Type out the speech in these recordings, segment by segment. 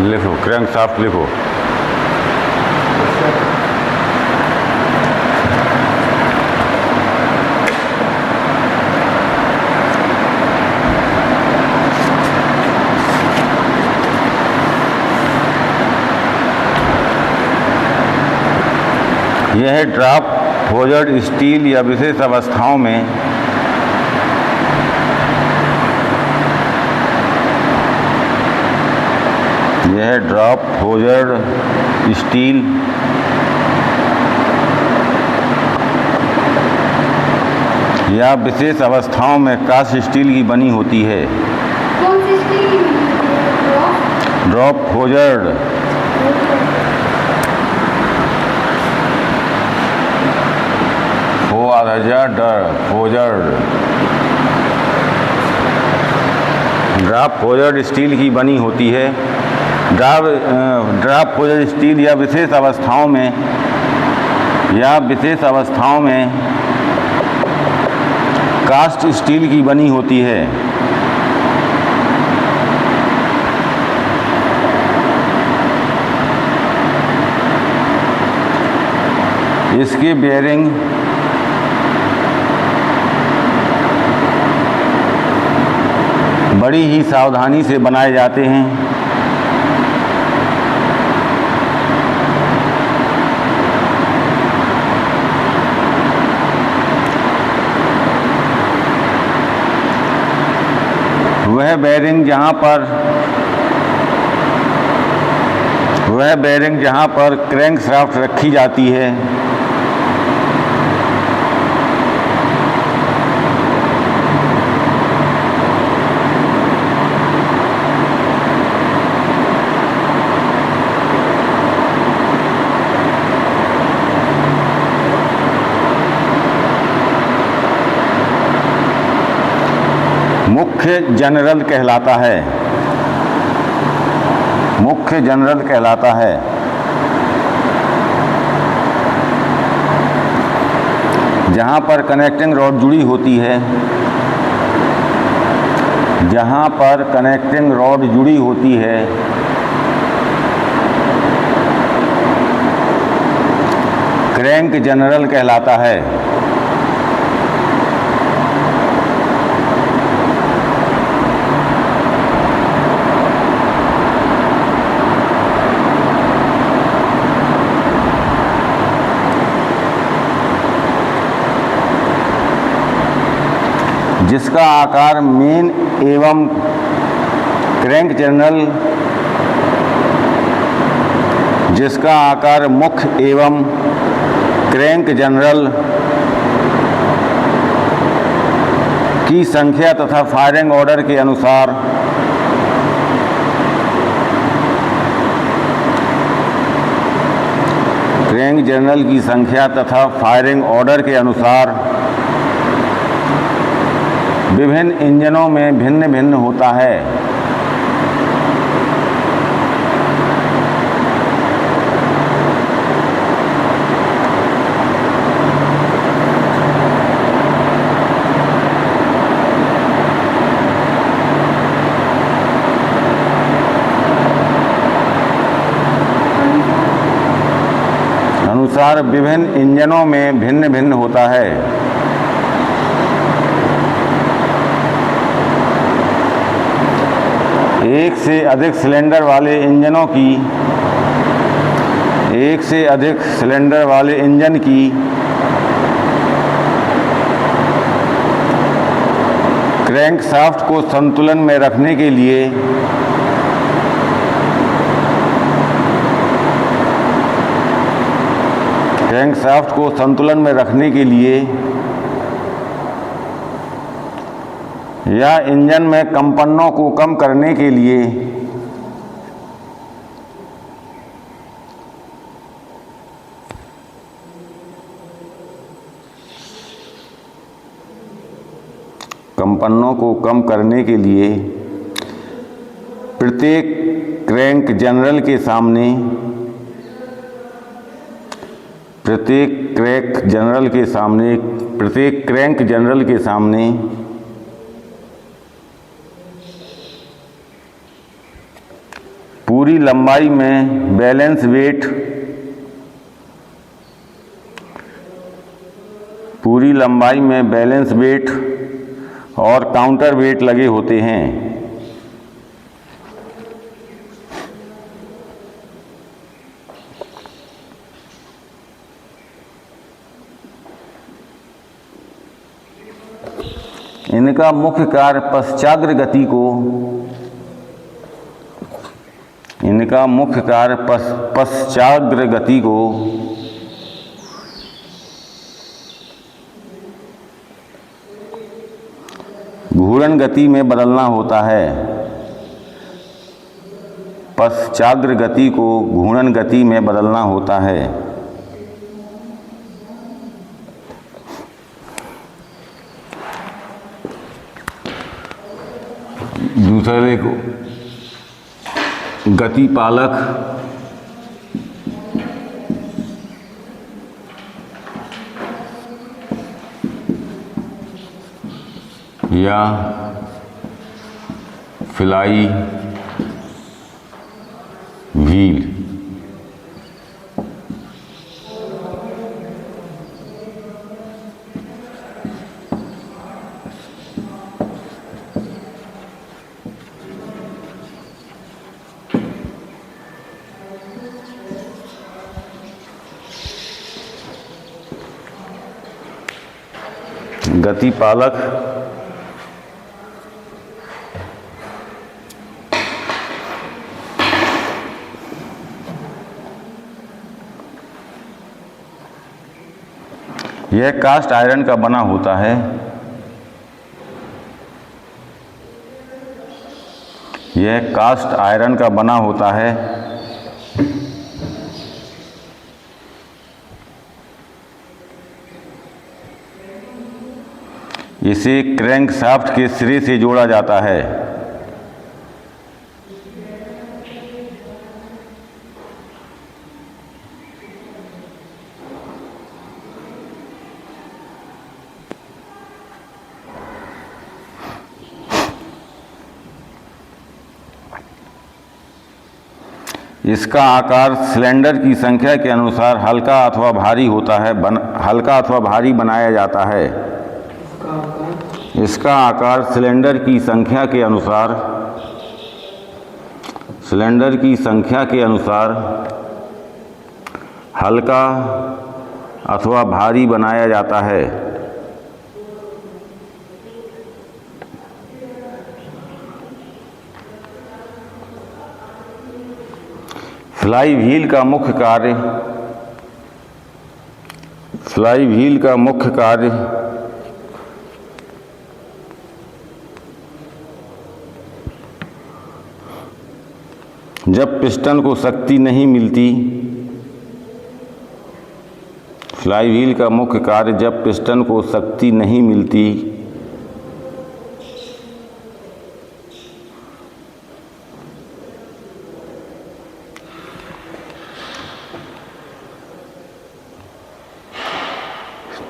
लिखो, क्रैंकशाफ्ट लिखो। यह ड्राफ्ट फोर्जड स्टील या विशेष अवस्थाओं में यह ड्राफ्ट फोर्जड स्टील या विशेष अवस्थाओं में कास्ट स्टील की बनी होती है। कौन सी स्टील की बनी होती है? ड्राफ्ट फोर्जड ड्राफ्ट फोर्जड स्टील की बनी होती है। ड्राफ्ट फोर्जड स्टील या विशेष अवस्थाओं में कास्ट स्टील की बनी होती है। इसके बेयरिंग बड़ी ही सावधानी से बनाए जाते हैं। वह बेयरिंग जहां पर क्रैंकशाफ्ट रखी जाती है मुख्य जनरल कहलाता है। मुख्य जनरल कहलाता है। जहां पर कनेक्टिंग रॉड जुड़ी होती है, जहां पर कनेक्टिंग रॉड जुड़ी होती है क्रैंक जनरल कहलाता है। जिसका आकार मेन एवं क्रैंक जनरल जिसका आकार मुख्य एवं क्रैंक जनरल की संख्या तथा फायरिंग ऑर्डर के अनुसार क्रैंक जनरल की संख्या तथा फायरिंग ऑर्डर के अनुसार विभिन्न इंजनों में भिन्न भिन्न होता है। अनुसार विभिन्न इंजनों में भिन्न भिन्न होता है। एक से अधिक सिलेंडर वाले इंजन की क्रैंकशाफ्ट को संतुलन में रखने के लिए या इंजन में कंपनों को कम करने के लिए प्रत्येक क्रैंक जनरल के सामने पूरी लंबाई में बैलेंस वेट, पूरी लंबाई में बैलेंस वेट और काउंटर वेट लगे होते हैं। इनका मुख्य कार्य पश्चाग्र गति को, इनका मुख्य कार्य पश्चाग्र गति को घूर्णन गति में बदलना होता है। पश्चाग्र गति को घूर्णन गति में बदलना होता है। दूसरे को गति पालक या फ्लाई व्हील, गति पालक यह कास्ट आयरन का बना होता है। यह कास्ट आयरन का बना होता है। इसे क्रैंकशाफ्ट के सिरे से जोड़ा जाता है। इसका आकार सिलेंडर की संख्या के अनुसार हल्का अथवा भारी होता है, हल्का अथवा भारी बनाया जाता है। इसका आकार सिलेंडर की संख्या के अनुसार, सिलेंडर की संख्या के अनुसार हल्का अथवा भारी बनाया जाता है। फ्लाई व्हील का मुख्य कार्य, फ्लाई व्हील का मुख्य कार्य जब पिस्टन को शक्ति नहीं मिलती, फ्लाई व्हील का मुख्य कार्य जब पिस्टन को शक्ति नहीं मिलती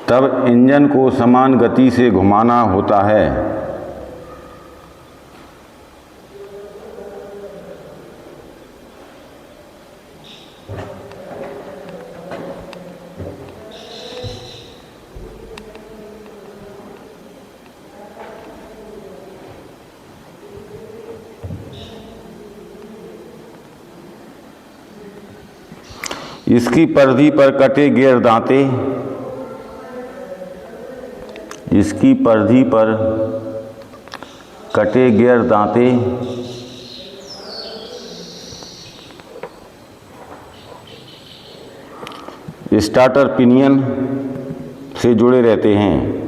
तब इंजन को समान गति से घुमाना होता है। इसकी परिधि पर कटे गियर दांते, इसकी परिधि पर कटे गियर दांते स्टार्टर पिनियन से जुड़े रहते हैं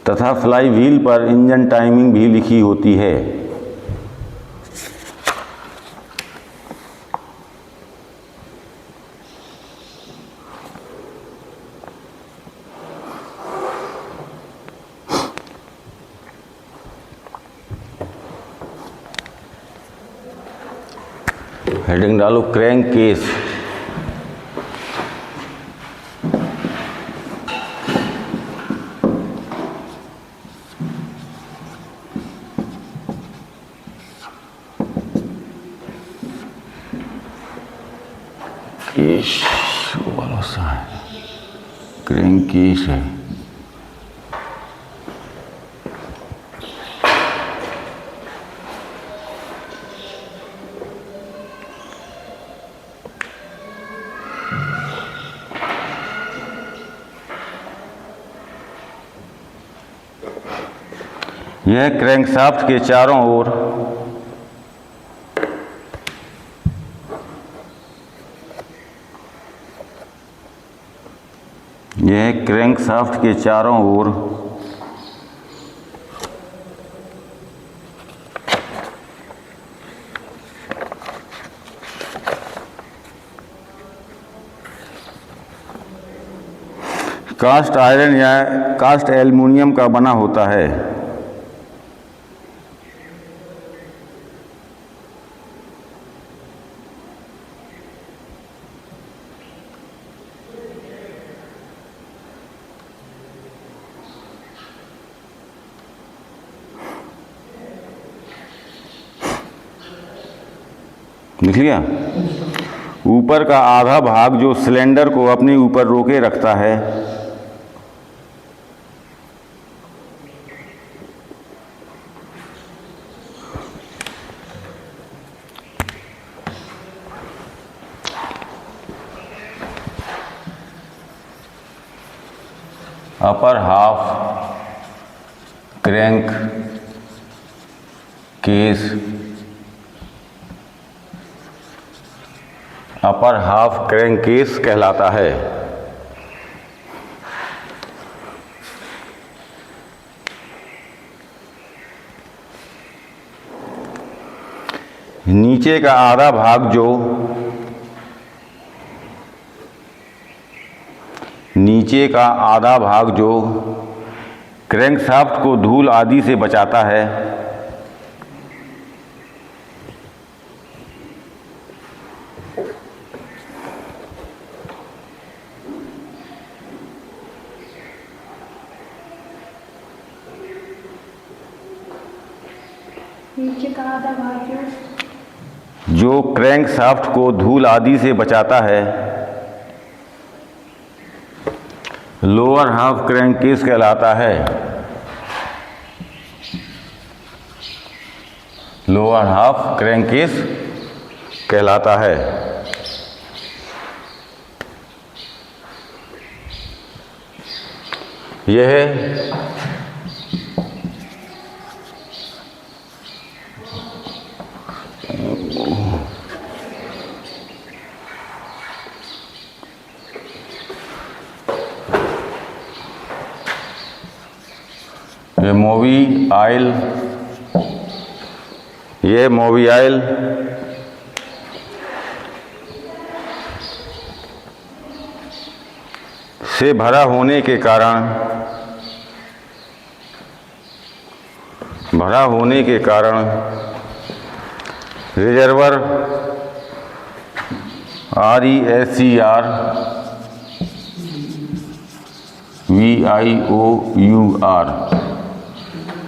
तथा फ्लाई व्हील पर इंजन टाइमिंग भी लिखी होती है। हेडिंग डालो क्रैंक केस। केस वाला सा है, क्रैंक केस है। यह क्रैंकशाफ्ट के चारों ओर कास्ट आयरन या कास्ट एल्युमिनियम का बना होता है। लिख लिया। ऊपर का आधा भाग जो सिलेंडर को अपने ऊपर रोके रखता है, upper half crank case, upper half crank case कहलाता है। नीचे का आधा भाग जो क्रैंकशाफ्ट को धूल आदि से बचाता है, नीचे का आधा भाग जो क्रैंकशाफ्ट को धूल आदि से बचाता है, लोअर हाफ क्रैंक केस कहलाता है। लोअर हाफ क्रैंक केस कहलाता है। यह मोवी ऑयल से भरा होने के कारण रिजर्वर RESCR VIOUR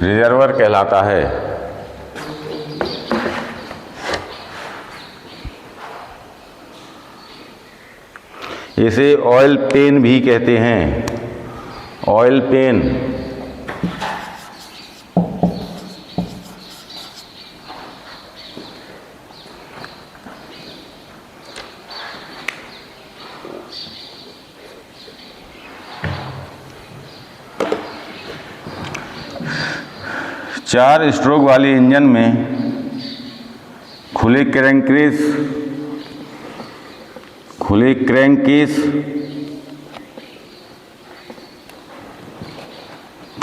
रिजर्वर कहलाता है। इसे ऑयल पेन भी कहते हैं। ऑयल पेन चार स्ट्रोक वाले इंजन में खुले क्रैंककेस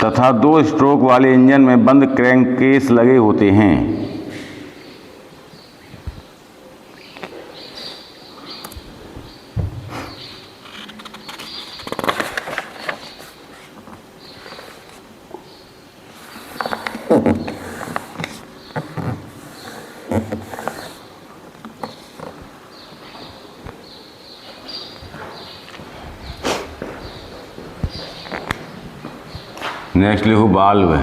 तथा 2 स्ट्रोक वाले इंजन में बंद क्रैंककेस लगे होते हैं। नेक्स्ट लिखो बाल्व।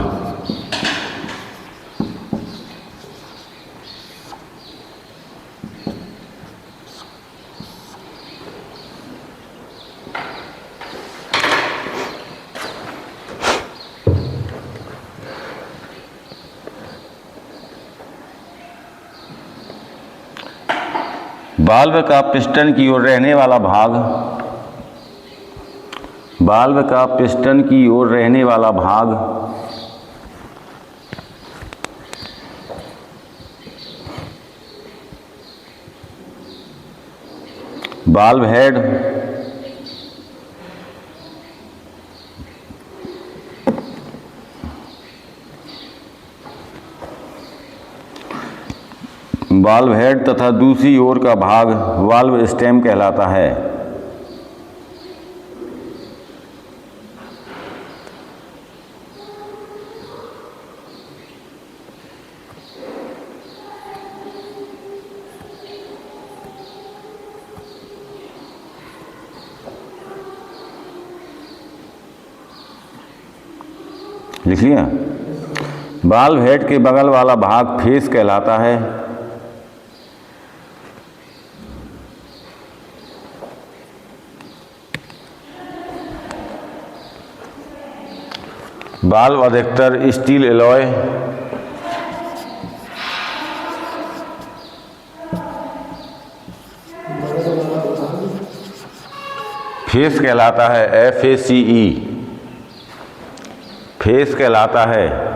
वाल्व का पिस्टन की ओर रहने वाला भाग, वाल्व का पिस्टन की ओर रहने वाला भाग वाल्व हेड, वाल्व हेड तथा दूसरी ओर का भाग वाल्व स्टेम कहलाता है। लिख लिया। वाल्व हेड के बगल वाला भाग फेस कहलाता है। वाल्व अधिकतर स्टील एलॉय, फेस कहलाता है, FACE, फेस कहलाता है।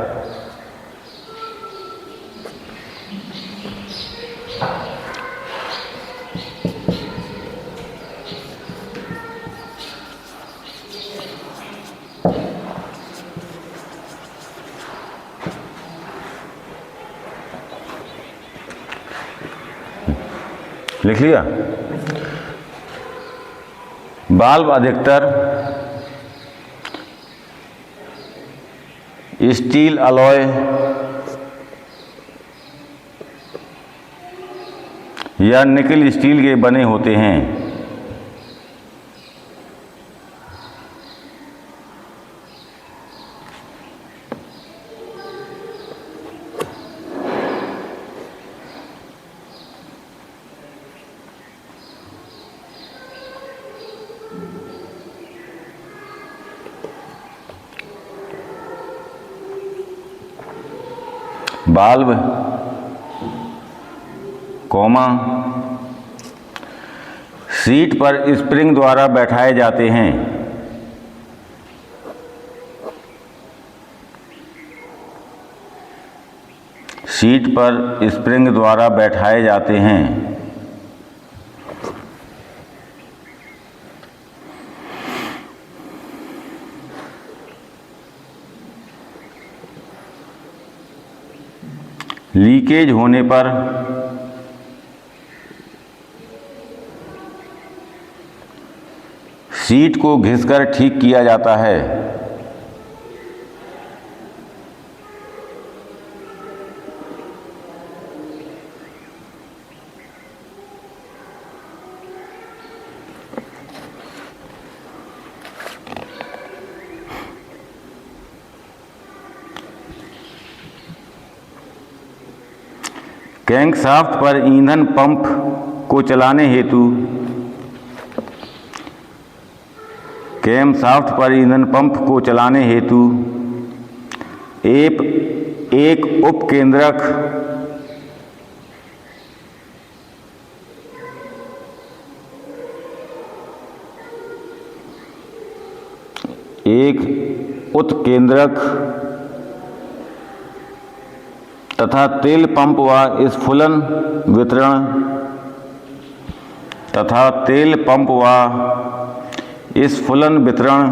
लिख लिया। वाल्व अधिकतर स्टील अलॉय या निकल स्टील के बने होते हैं। वाल्व कॉमा सीट पर स्प्रिंग द्वारा बैठाए जाते हैं। सीट पर स्प्रिंग द्वारा बैठाए जाते हैं। लीकेज होने पर सीट को घिसकर ठीक किया जाता है। क्रैंकशाफ्ट पर ईंधन पंप को चलाने हेतु क्रैंकशाफ्ट पर ईंधन पंप को चलाने हेतु एक उपकेंद्रक उत्केंद्रक तथा तेल पंप व स्फुलन वितरण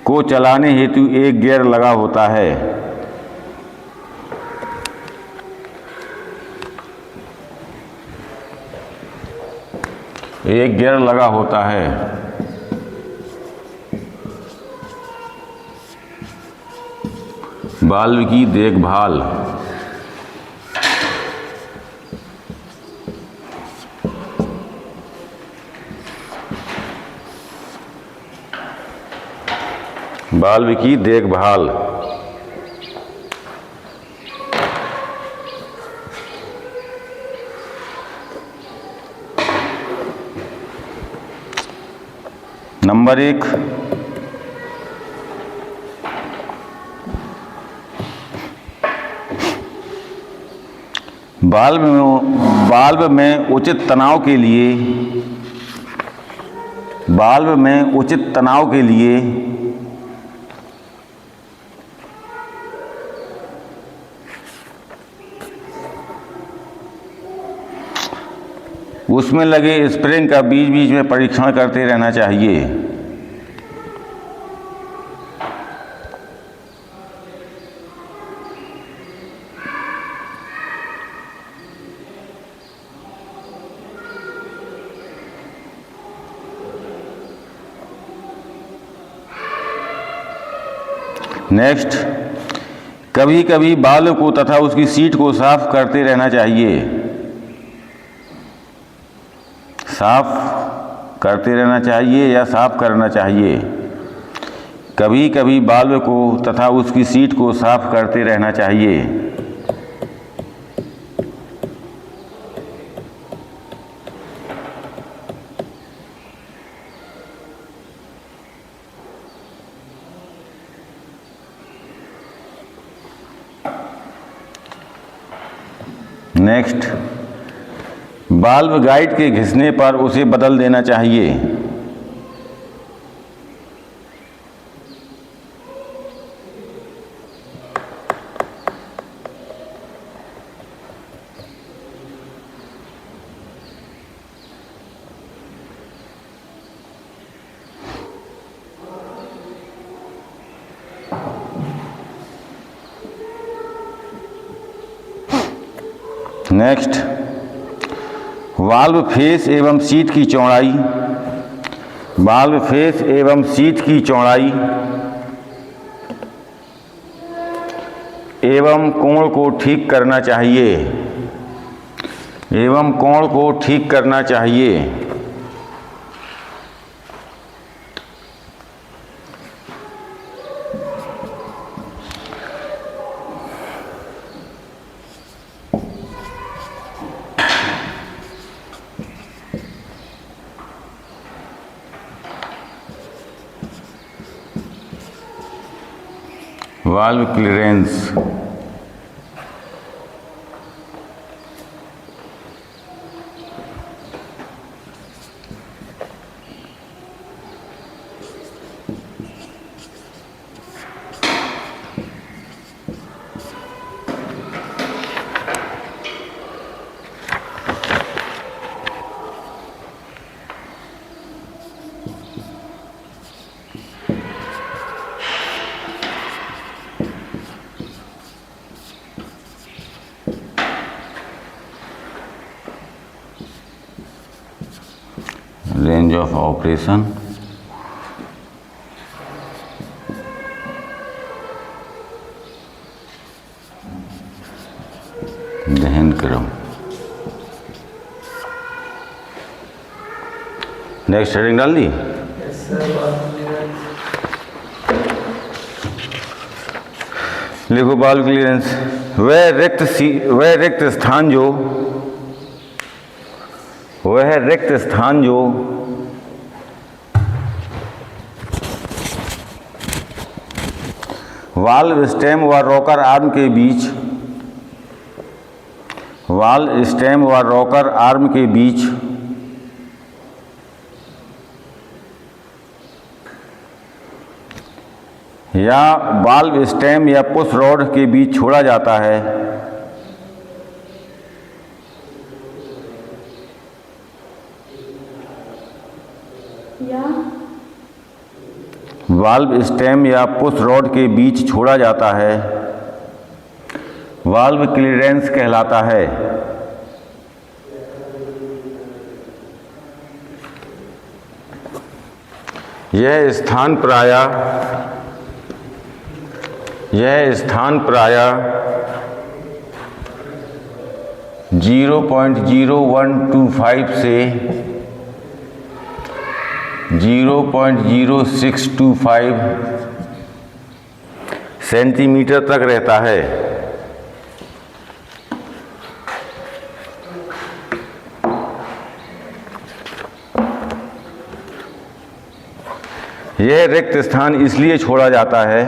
को चलाने हेतु एक गियर लगा होता है। एक गियर लगा होता है। वाल्व की देखभाल। वाल्व की देखभाल नंबर 1, वाल्व में उचित तनाव के लिए उसमें लगे स्प्रिंग का बीच बीच में परीक्षण करते रहना चाहिए। नेक्स्ट, कभी कभी वाल्व को तथा उसकी सीट को साफ करते रहना चाहिए। साफ करते रहना चाहिए या साफ करना चाहिए। कभी कभी वाल्व को तथा उसकी सीट को साफ करते रहना चाहिए। नेक्स्ट, वाल्व गाइड के घिसने पर उसे बदल देना चाहिए। नेक्स्ट, वाल्व फेस एवं सीट की चौड़ाई एवं कोण को ठीक करना चाहिए। Valve clearance, range of operation, दहन क्रम। नेक्स्ट हेडिंग डाल दी। लिखो वाल्व क्लीयरेंस, वह रिक्त स्थान जो वाल्व स्टेम व रॉकर आर्म के बीच या वाल्व स्टेम या पुश रॉड के बीच छोड़ा जाता है। वाल्व स्टेम या पुश रॉड के बीच छोड़ा जाता है, वाल्व क्लीयरेंस कहलाता है। यह स्थान प्रायः 0.0125 से 0.0625 सेंटीमीटर तक रहता है। यह रिक्त स्थान इसलिए छोड़ा जाता है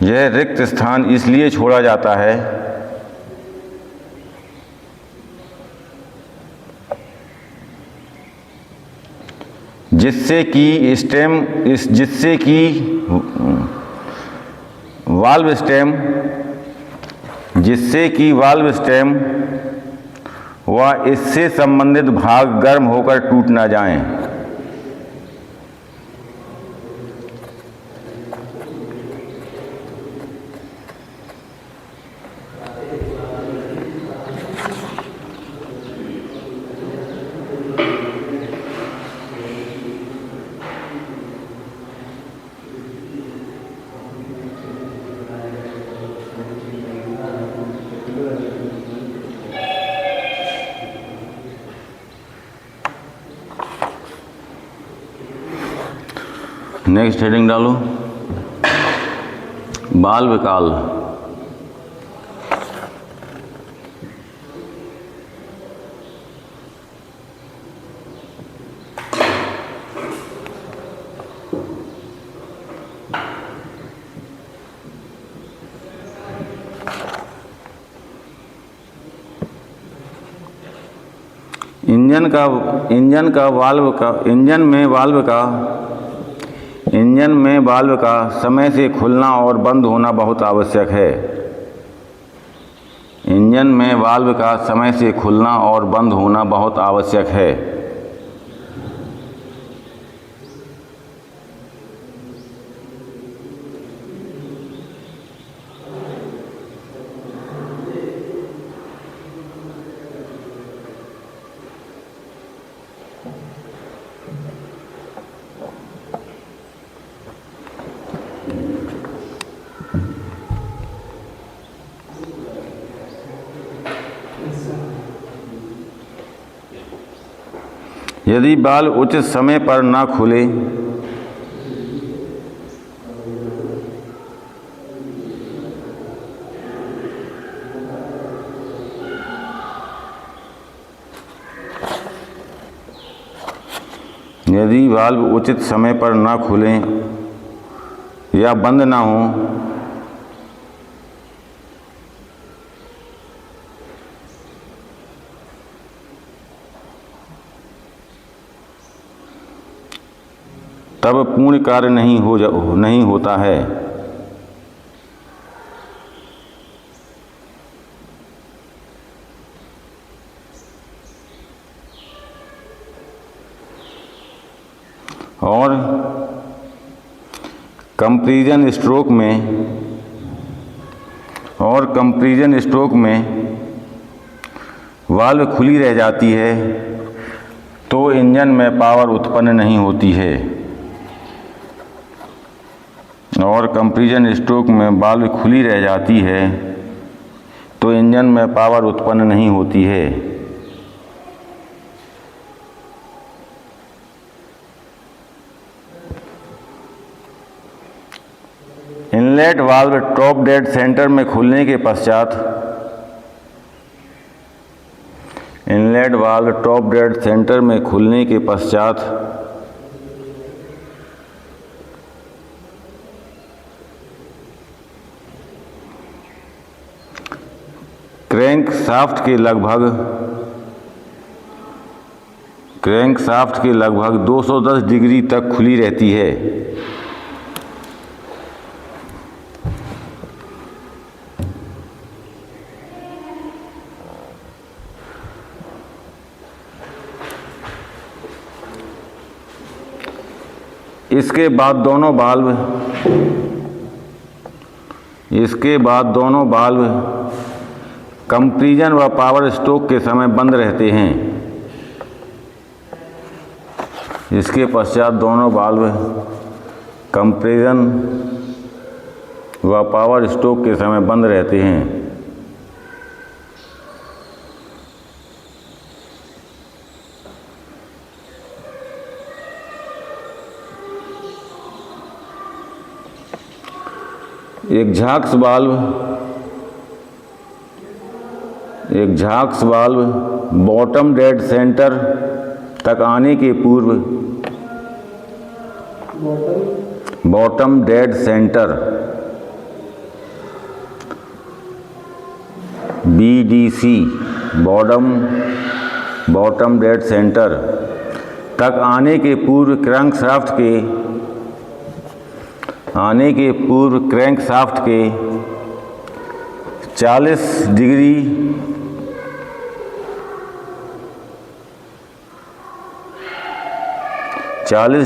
यह रिक्त स्थान इसलिए छोड़ा जाता है जिससे कि वाल्व स्टेम व इससे संबंधित भाग गर्म होकर टूट ना जाएं। नेक्स्ट हेडिंग डालो, वाल्व काल। इंजन में वाल्व का समय से खुलना और बंद होना बहुत आवश्यक है। इंजन में वाल्व का समय से खुलना और बंद होना बहुत आवश्यक है। यदि वाल्व उचित समय पर ना खुले या बंद ना हो तब पूर्ण कार्य नहीं होता है। और कंपैरिजन स्ट्रोक में वाल्व खुली रह जाती है तो इंजन में पावर उत्पन्न नहीं होती है। और कंपैरिजन स्ट्रोक में वाल्व खुली रह जाती है तो इंजन में पावर उत्पन्न नहीं होती है। Inlet valve top dead centre में खुलने के पश्चात क्रैंक शाफ्ट के लगभग 210 डिग्री तक खुली रहती है। इसके बाद दोनों वाल्व कंपैरिजन व पावर स्ट्रोक के समय बंद रहते हैं। इसके पश्चात दोनों वाल्व कंपैरिजन व पावर स्ट्रोक के समय बंद रहते हैं। एक झाक्स वाल्व बॉटम डेड सेंटर तक आने के पूर्व BDC बॉटम डेड सेंटर तक आने के पूर्व क्रैंकशाफ्ट के 40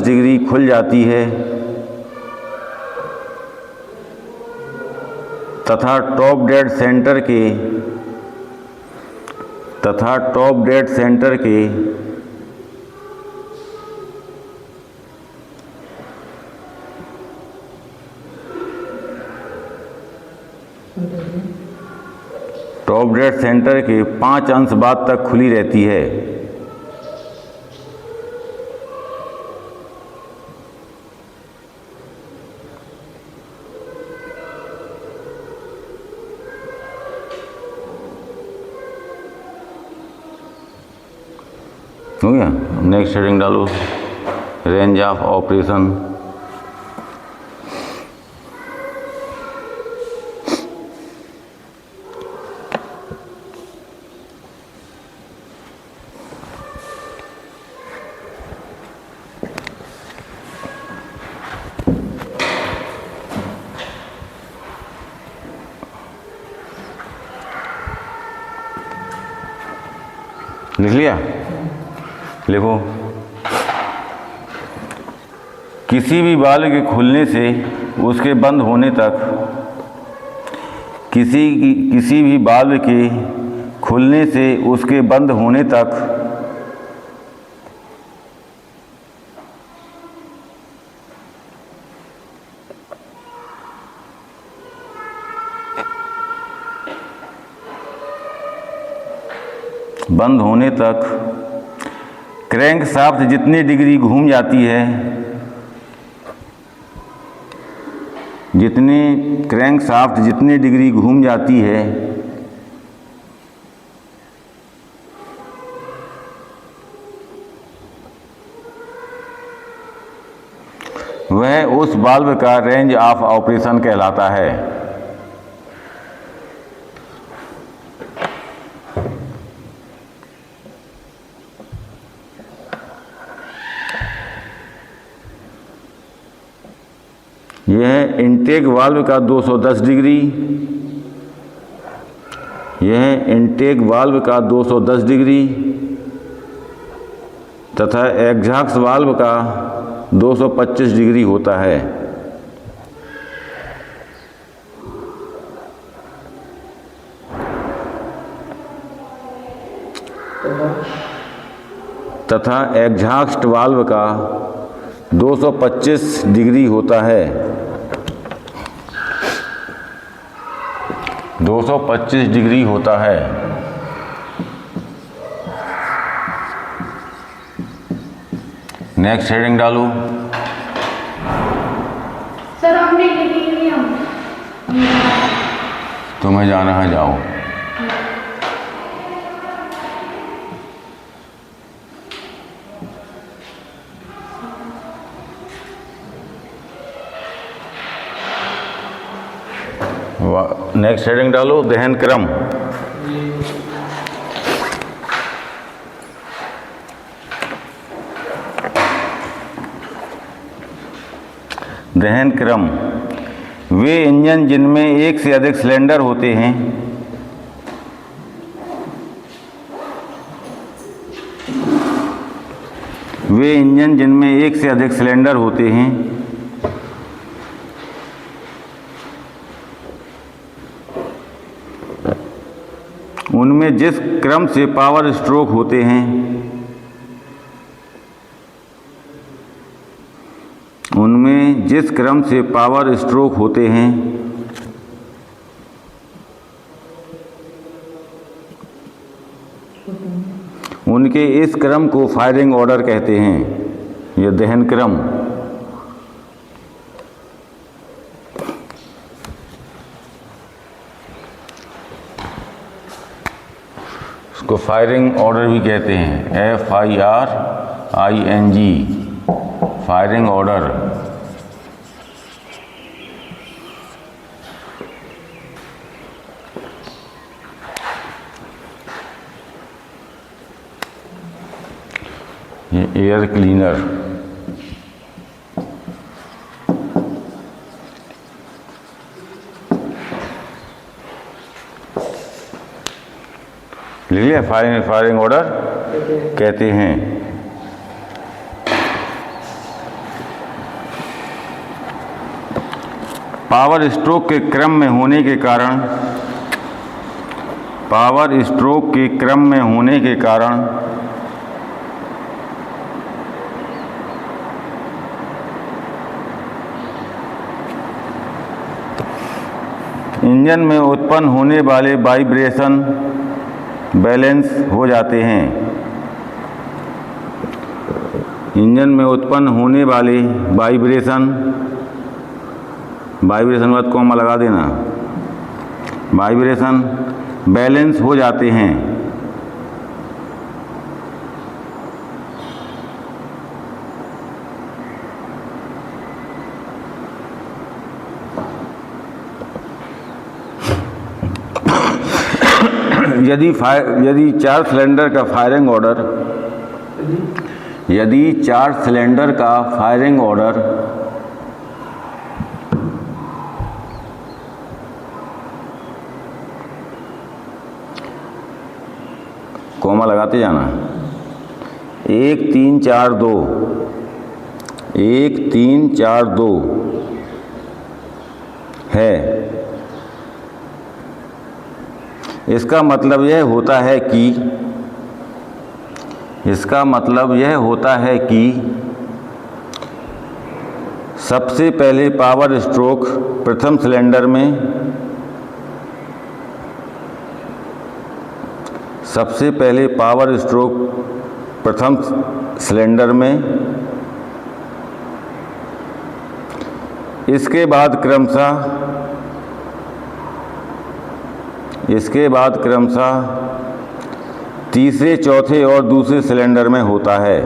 डिग्री खुल जाती है तथा टॉप डेड सेंटर के टॉप डेड सेंटर के 5 अंश बाद तक खुली रहती है। हो गया। नेक्स्ट हेडिंग डालो, रेंज ऑफ ऑपरेशन। लिख लिया? लिखो, किसी भी वाल्व के खुलने से उसके बंद होने तक, किसी भी वाल्व के खुलने से उसके बंद होने तक क्रैंकशाफ्ट जितनी डिग्री घूम जाती है, क्रैंकशाफ्ट जितनी डिग्री घूम जाती है वह उस वाल्व का रेंज ऑफ ऑपरेशन कहलाता है। यह इनटेक वाल्व का 210 डिग्री, यह इनटेक वाल्व का 210 डिग्री तथा एग्जॉस्ट वाल्व का 225 डिग्री होता है। तथा एग्जॉस्ट वाल्व का 225 डिग्री होता है। 225 डिग्री होता है। नेक्स्ट हेडिंग डालो। सर हमने लिखी नहीं हम। तुम्हें जाना है, जाओ। नेक्स्ट हेडिंग डालो, दहन क्रम। दहन क्रम वे इंजन जिनमें एक से अधिक सिलेंडर होते हैं, वे इंजन जिनमें एक से अधिक सिलेंडर होते हैं उनमें जिस क्रम से पावर स्ट्रोक होते हैं, उनमें जिस क्रम से पावर स्ट्रोक होते हैं उनके इस क्रम को फायरिंग ऑर्डर कहते हैं। यह दहन क्रम को फायरिंग ऑर्डर भी कहते हैं। FIRING firing order. ये एयर क्लीनर। लिख लिया, फायरिंग ऑर्डर कहते हैं। पावर स्ट्रोक के क्रम में होने के कारण इंजन में उत्पन्न होने वाले वाइब्रेशन बैलेंस हो जाते हैं। इंजन में उत्पन्न होने वाले वाइब्रेशन बाद कॉमा लगा देना, वाइब्रेशन बैलेंस हो जाते हैं। यदि 4 सिलेंडर का फायरिंग ऑर्डर कॉमा लगाते जाना, 1 3 4 2 1 3 4 2 है। इसका मतलब यह होता है कि सबसे पहले पावर स्ट्रोक प्रथम सिलेंडर में, इसके बाद क्रमशः तीसरे, चौथे और दूसरे सिलेंडर में होता है।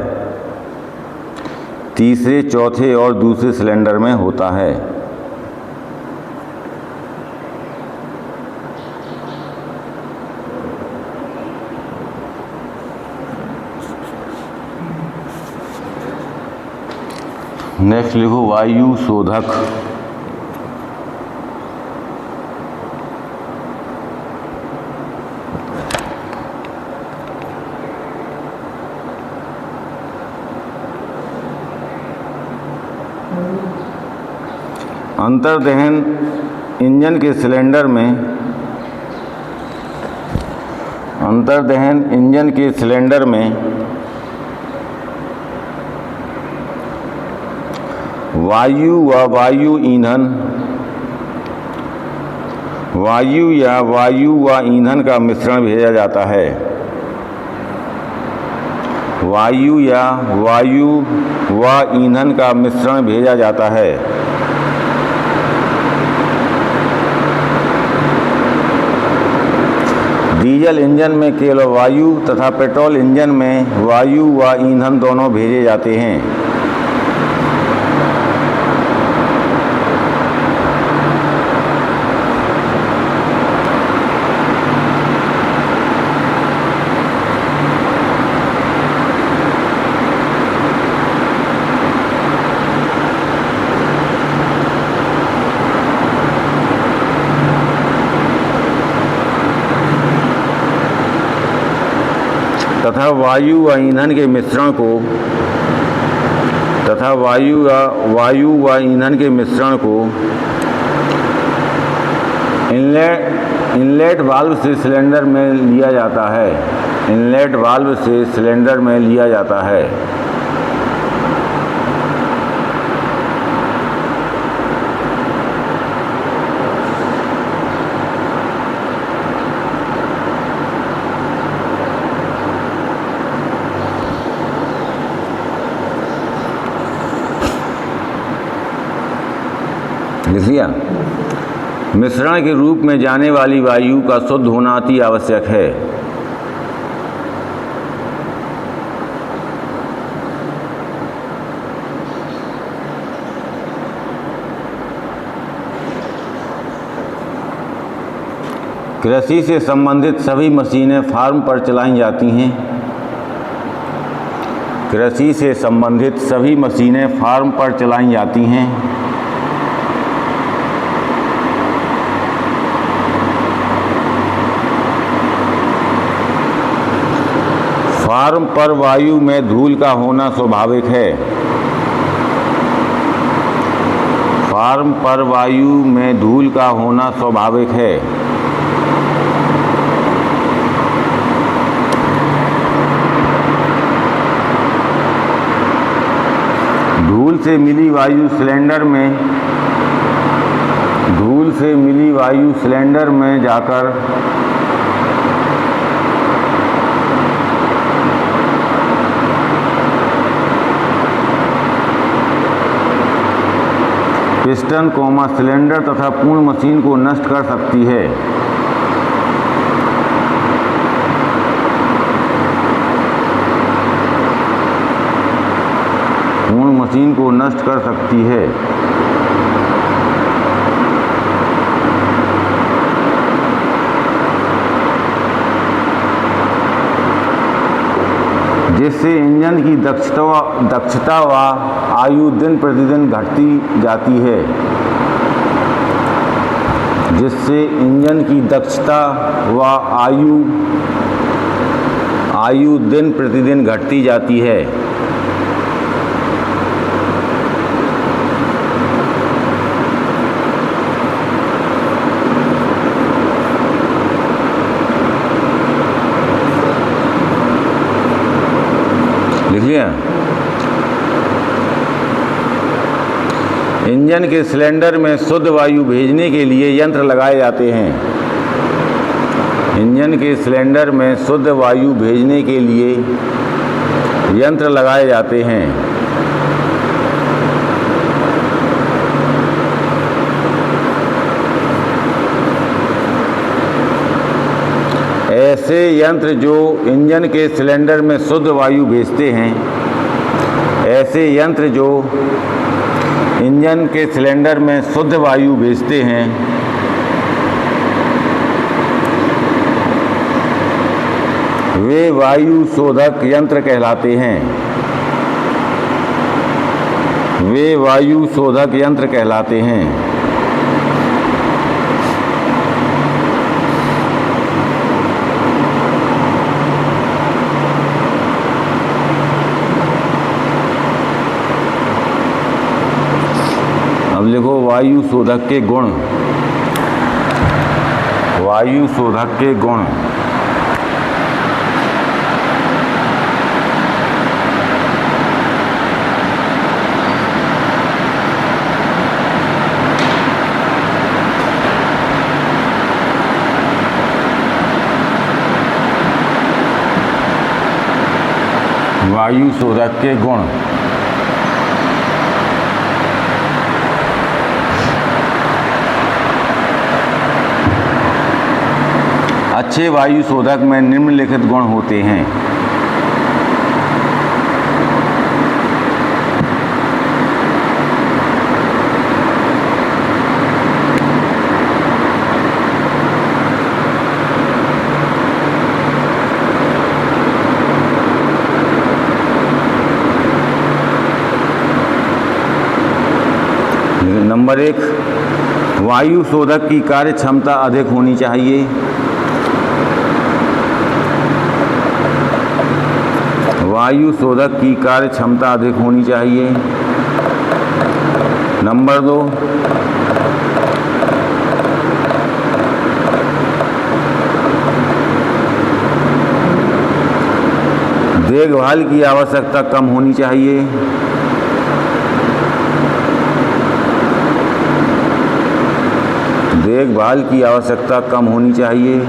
नेक्स्ट लिखो वायु शोधक। अंतर्दहन इंजन के सिलेंडर में वायु या वायु व ईंधन का मिश्रण भेजा जाता है। डीजल इंजन में केवल वायु तथा पेट्रोल इंजन में वायु व ईंधन दोनों भेजे जाते हैं। तथा वायु व ईंधन के मिश्रण को इनलेट वाल्व से सिलेंडर में लिया जाता है। लिखिए, मिश्रण के रूप में जाने वाली वायु का शुद्ध होना अति आवश्यक है। कृषि से संबंधित सभी मशीनें फार्म पर चलाई जाती हैं। कृषि से संबंधित सभी मशीनें फार्म पर चलाई जाती हैं। फार्म पर वायु में धूल का होना स्वाभाविक है। फार्म पर वायु में धूल का होना स्वाभाविक है। धूल से मिली वायु सिलेंडर में जाकर पिस्टन, सिलेंडर तथा पूर्ण मशीन को नष्ट कर सकती है। पूर्ण मशीन को नष्ट कर सकती है। जिससे इंजन की दक्षता व आयु दिन प्रतिदिन घटती जाती है। जिससे इंजन की दक्षता व आयु दिन प्रतिदिन घटती जाती है। लिखिए, इंजन के सिलेंडर में शुद्ध वायु भेजने के लिए यंत्र लगाए जाते हैं। इंजन के सिलेंडर में शुद्ध वायु भेजने के लिए यंत्र लगाए जाते हैं। ऐसे यंत्र जो इंजन के सिलेंडर में शुद्ध वायु भेजते हैं, ऐसे यंत्र जो इंजन के सिलेंडर में शुद्ध वायु भेजते हैं, वे वायु शोधक यंत्र कहलाते हैं। वे वायु शोधक यंत्र कहलाते हैं। अब लिखो वायु शोधक के गुण। वायु शोधक के गुण। वायु शोधक के गुण। अच्छे वायु शोधक में निम्नलिखित गुण होते हैं। नंबर 1, वायु शोधक की कार्य क्षमता अधिक होनी चाहिए। वायु शोधक की कार्य क्षमता अधिक होनी चाहिए। नंबर 2, देखभाल की आवश्यकता कम होनी चाहिए। देखभाल की आवश्यकता कम होनी चाहिए।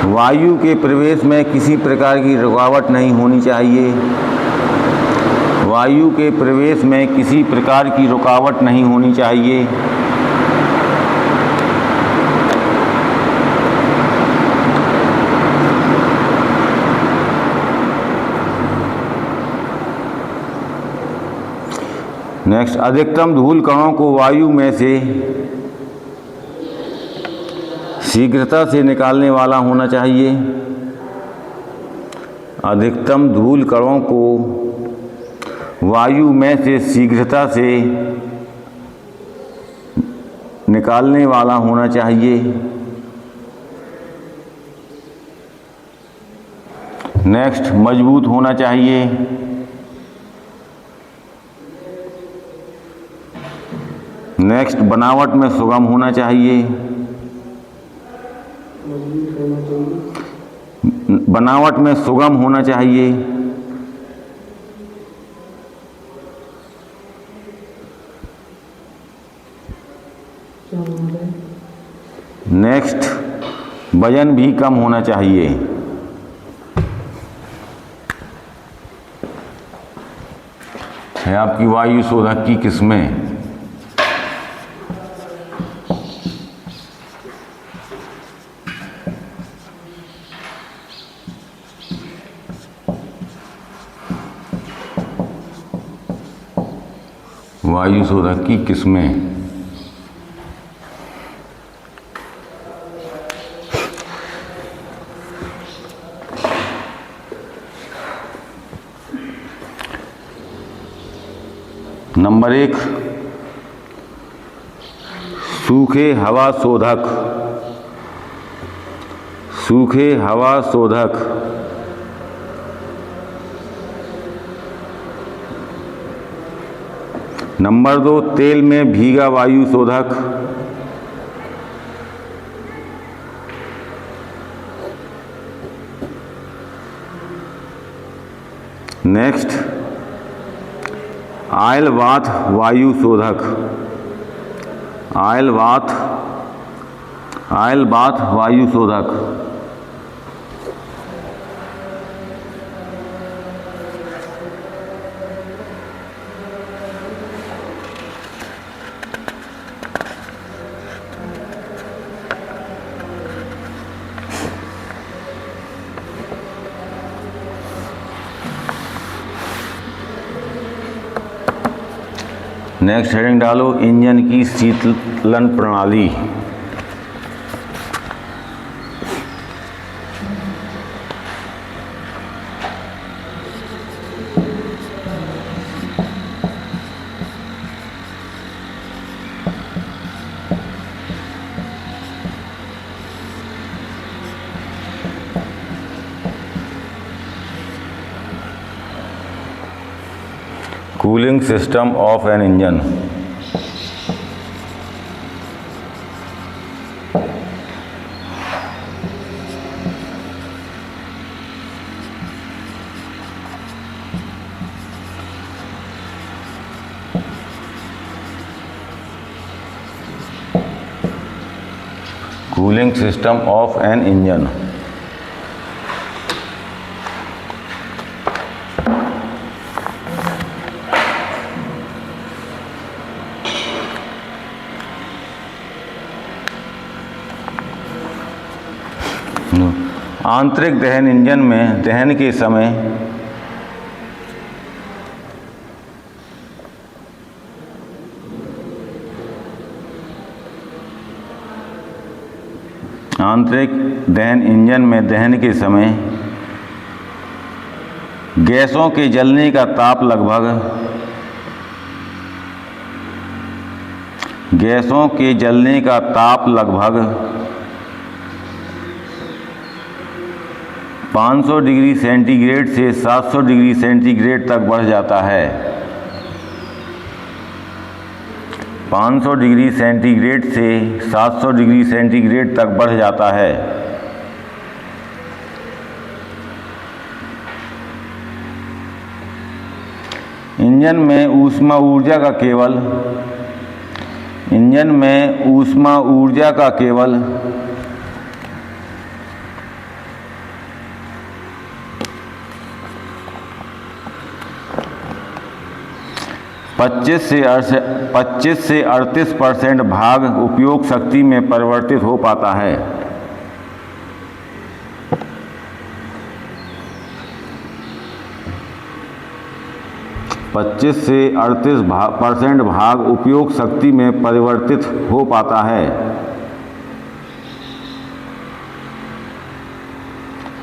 वायु के प्रवेश में किसी प्रकार की रुकावट नहीं होनी चाहिए। वायु के प्रवेश में किसी प्रकार की रुकावट नहीं होनी चाहिए। नेक्स्ट, अधिकतम धूल कणों को वायु में से शीघ्रता से निकालने वाला होना चाहिए। अधिकतम धूल कणों को वायु में से शीघ्रता से निकालने वाला होना चाहिए। नेक्स्ट, मजबूत होना चाहिए। नेक्स्ट, बनावट में सुगम होना चाहिए। बनावट में सुगम होना चाहिए। नेक्स्ट, वजन भी कम होना चाहिए। है आपकी वायु शोधक की किस्में। वायु शोधक की किस्में। नंबर 1, सूखे हवा शोधक। सूखे हवा शोधक। नंबर 2, तेल में भीगा वायु शोधक। नेक्स्ट, ऑयल बाथ वायु शोधक। ऑयल बाथ वायु शोधक। नेक्स्ट हेडिंग डालो, इंजन की शीतलन प्रणाली। Cooling system of an engine. Cooling system of an engine. आंतरिक दहन इंजन में दहन के समय गैसों के जलने का ताप लगभग 500 डिग्री सेंटीग्रेड से 700 डिग्री सेंटीग्रेड तक बढ़ जाता है। 500 डिग्री सेंटीग्रेड से 700 डिग्री सेंटीग्रेड तक बढ़ जाता है। इंजन में ऊष्मा ऊर्जा का केवल 25 से 38% भाग उपयोग शक्ति में परिवर्तित हो पाता है। 25 से 38% भाग उपयोग शक्ति में परिवर्तित हो पाता है।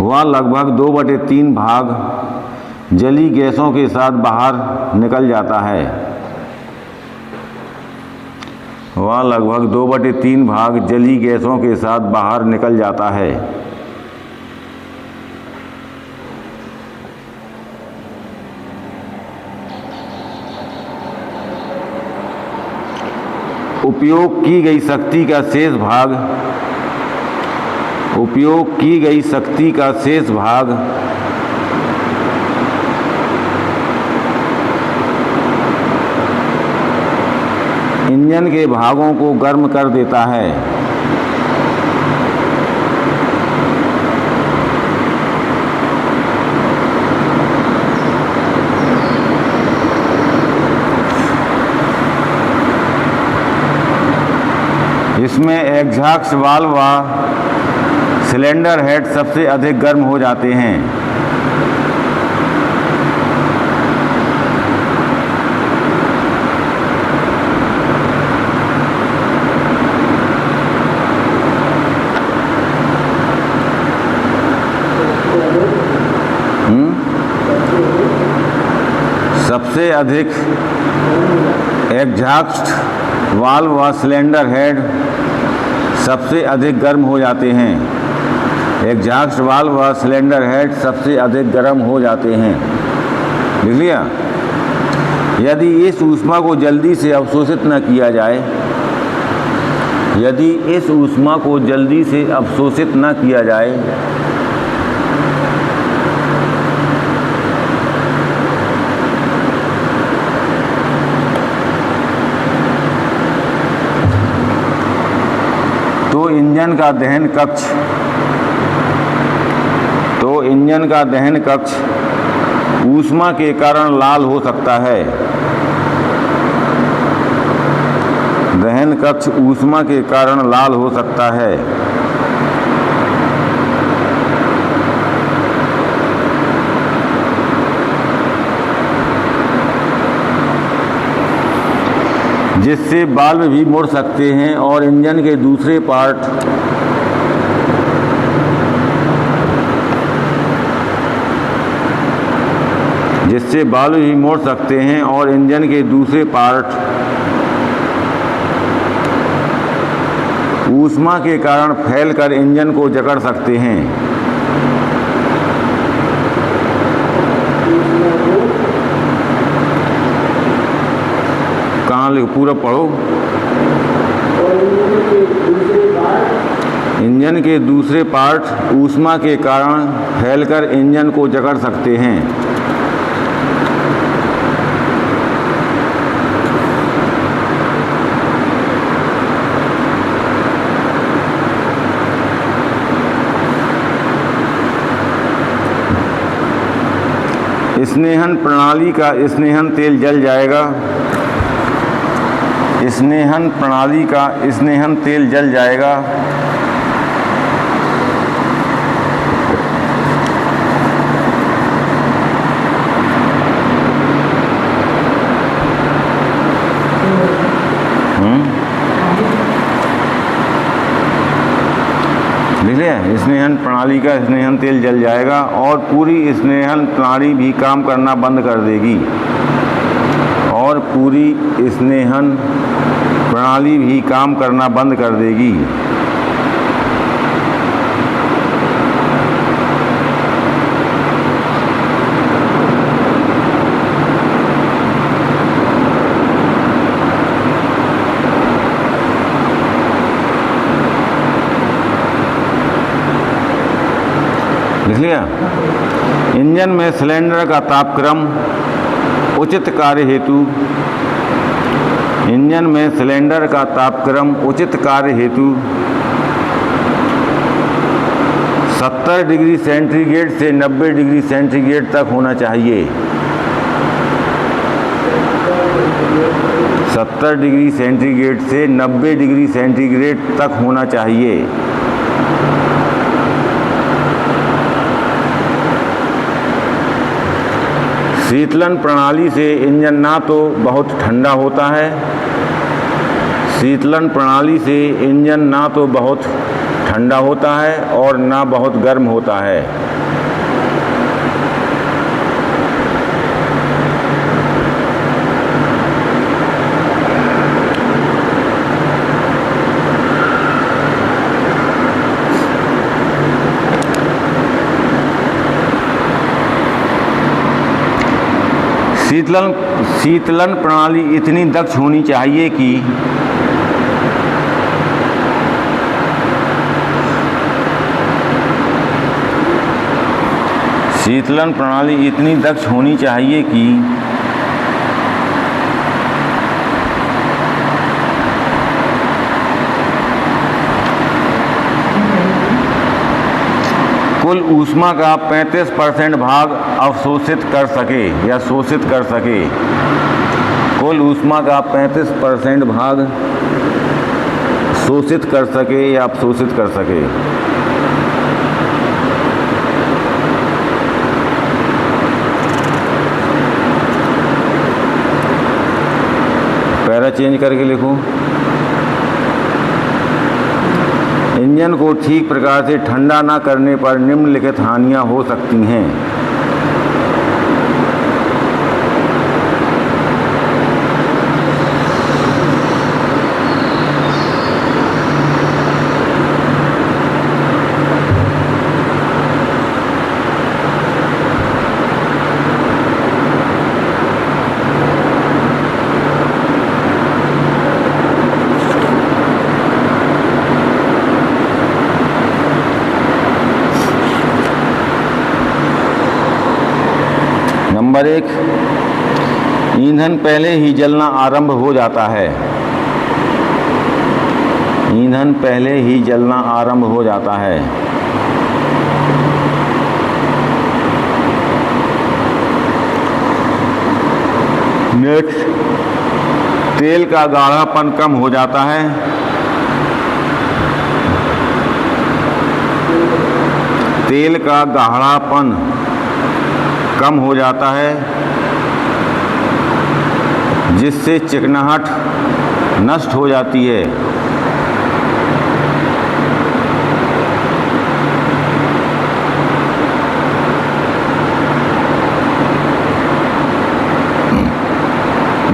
वह लगभग 2/3 भाग जली गैसों के साथ बाहर निकल जाता है। वह लगभग 2/3 भाग जली गैसों के साथ बाहर निकल जाता है। उपयोग की गई शक्ति का शेष भाग इंजन के भागों को गर्म कर देता है। इसमें एग्जॉस्ट वाल्व व सिलेंडर हेड सबसे अधिक गर्म हो जाते हैं। सबसे अधिक एग्जॉस्ट वाल्व व सिलेंडर हेड सबसे अधिक गर्म हो जाते हैं। एग्जॉस्ट वाल्व व सिलेंडर हेड सबसे अधिक गर्म हो जाते हैं। लिख लिया। यदि इस ऊष्मा को जल्दी से अवशोषित न किया जाए, तो इंजन का दहन कक्ष ऊष्मा के कारण लाल हो सकता है। दहन कक्ष ऊष्मा के कारण लाल हो सकता है। जिससे वाल्व भी मुड़ सकते हैं और इंजन के दूसरे पार्ट ऊष्मा के कारण फैलकर इंजन को जकड़ सकते हैं। पूरा पढ़ो। इंजन के दूसरे पार्ट ऊष्मा के कारण फैलकर इंजन को जकड़ सकते हैं। स्नेहन प्रणाली का स्नेहन तेल जल जाएगा। स्नेहन प्रणाली का स्नेहन तेल जल जाएगा। लिख लिया। स्नेहन प्रणाली का स्नेहन तेल जल जाएगा और पूरी स्नेहन प्रणाली भी काम करना बंद कर देगी। लिख लिया। इंजन में सिलेंडर का तापक्रम उचित कार्य हेतु 70 डिग्री सेंटीग्रेड से 90 डिग्री सेंटीग्रेड तक होना चाहिए। 70 डिग्री सेंटीग्रेड से 90 डिग्री सेंटीग्रेड तक होना चाहिए। शीतलन प्रणाली से इंजन ना तो बहुत ठंडा होता है, ठंडा होता है और ना बहुत गर्म होता है। शीतलन प्रणाली इतनी दक्ष होनी चाहिए कि शीतलन प्रणाली इतनी दक्ष होनी चाहिए कि कुल ऊष्मा का 35% भाग अवशोषित कर सके या शोषित कर सके। कुल ऊष्मा का 35% भाग शोषित कर सके या अवशोषित कर सके। पैरा चेंज करके लिखो। इंजन को ठीक प्रकार से ठंडा न करने पर निम्नलिखित हानियां हो सकती हैं। नंबर 1, ईंधन पहले ही जलना आरंभ हो जाता है। ईंधन पहले ही जलना आरंभ हो जाता है। नेक्स्ट, तेल का गाढ़ापन कम हो जाता है। तेल का गाढ़ापन कम हो जाता है, जिससे चिकनाहट नष्ट हो जाती है।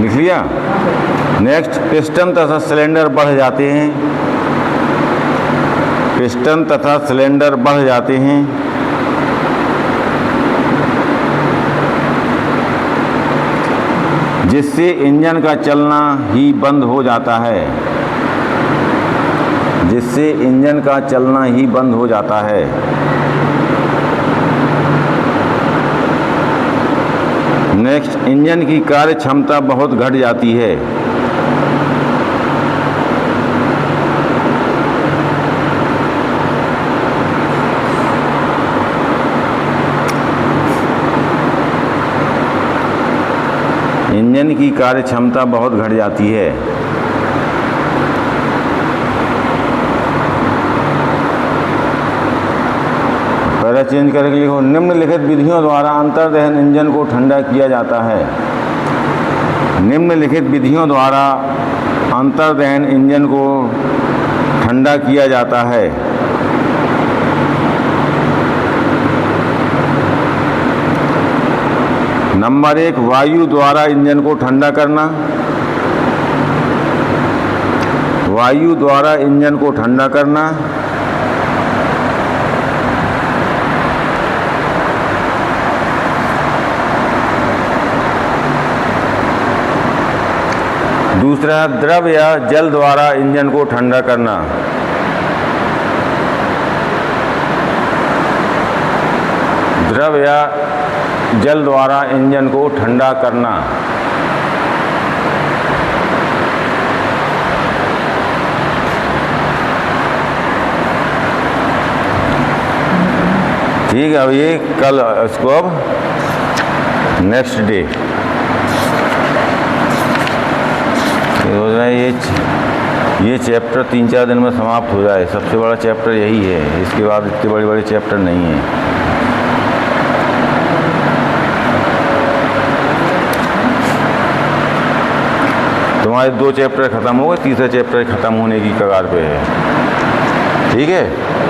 लिख लिया। नेक्स्ट, पिस्टन तथा सिलेंडर बढ़ जाते हैं। पिस्टन तथा सिलेंडर बढ़ जाते हैं, जिससे इंजन का चलना ही बंद हो जाता है। जिससे इंजन का चलना ही बंद हो जाता है। नेक्स्ट, इंजन की कार्य क्षमता बहुत घट जाती है। इंजन की कार्य क्षमता बहुत घट जाती है। पहला चेंज करके लिखो। निम्नलिखित विधियों द्वारा अंतर्दहन इंजन को ठंडा किया जाता है। निम्नलिखित विधियों द्वारा अंतर्दहन इंजन को ठंडा किया जाता है। नंबर 1, वायु द्वारा इंजन को ठंडा करना। वायु द्वारा इंजन को ठंडा करना। दूसरा, द्रव या जल द्वारा इंजन को ठंडा करना। द्रव या जल द्वारा इंजन को ठंडा करना। ठीक है, अब ये कल इसको अब नेक्स्ट डे हो जाए। ये चैप्टर 3-4 दिन में समाप्त हो जाए। सबसे बड़ा चैप्टर यही है, इसके बाद इतने बड़े बड़े चैप्टर नहीं हैं। तुम्हारे 2 चैप्टर खत्म हो गए, तीसरा चैप्टर खत्म होने की कगार पे है। ठीक है।